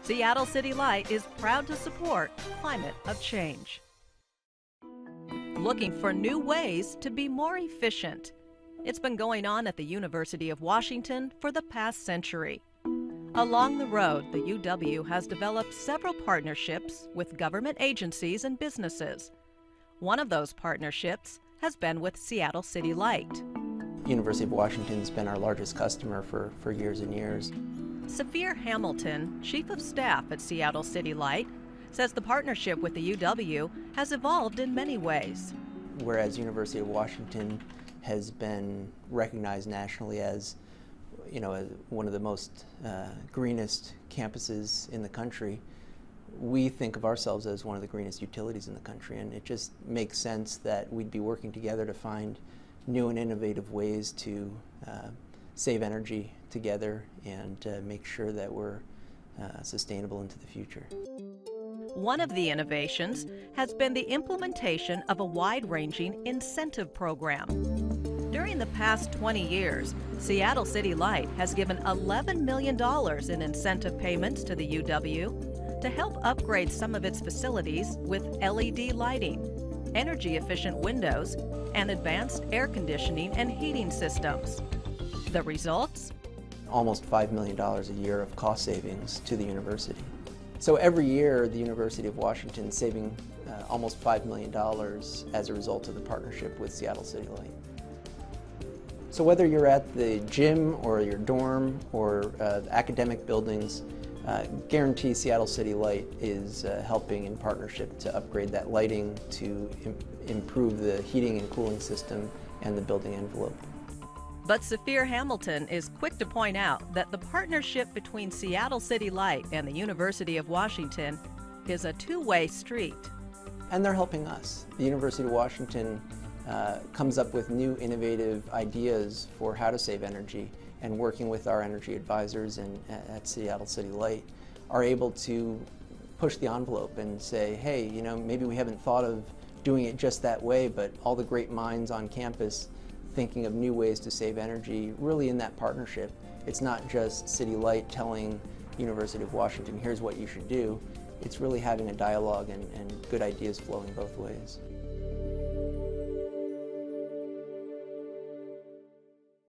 Seattle City Light is proud to support Climate of Change. Looking for new ways to be more efficient. It's been going on at the University of Washington for the past century. Along the road, the UW has developed several partnerships with government agencies and businesses. One of those partnerships has been with Seattle City Light. University of Washington's been our largest customer for years and years. Saphir Hamilton, Chief of Staff at Seattle City Light, says the partnership with the UW has evolved in many ways. Whereas University of Washington has been recognized nationally as, one of the most greenest campuses in the country, we think of ourselves as one of the greenest utilities in the country, and it just makes sense that we'd be working together to find new and innovative ways to save energy together and make sure that we're sustainable into the future. One of the innovations has been the implementation of a wide-ranging incentive program. During the past 20 years, Seattle City Light has given $11 million in incentive payments to the UW to help upgrade some of its facilities with LED lighting, energy-efficient windows, and advanced air conditioning and heating systems. The results? Almost $5 million a year of cost savings to the university. So every year, the University of Washington is saving almost $5 million as a result of the partnership with Seattle City Light. So whether you're at the gym or your dorm or the academic buildings, guarantee Seattle City Light is helping in partnership to upgrade that lighting to improve the heating and cooling system and the building envelope. But Saphir Hamilton is quick to point out that the partnership between Seattle City Light and the University of Washington is a two-way street. And they're helping us. The University of Washington comes up with new innovative ideas for how to save energy, and working with our energy advisors at Seattle City Light are able to push the envelope and say, hey, maybe we haven't thought of doing it just that way, but all the great minds on campus thinking of new ways to save energy, really in that partnership. It's not just City Light telling University of Washington, here's what you should do. It's really having a dialogue and good ideas flowing both ways.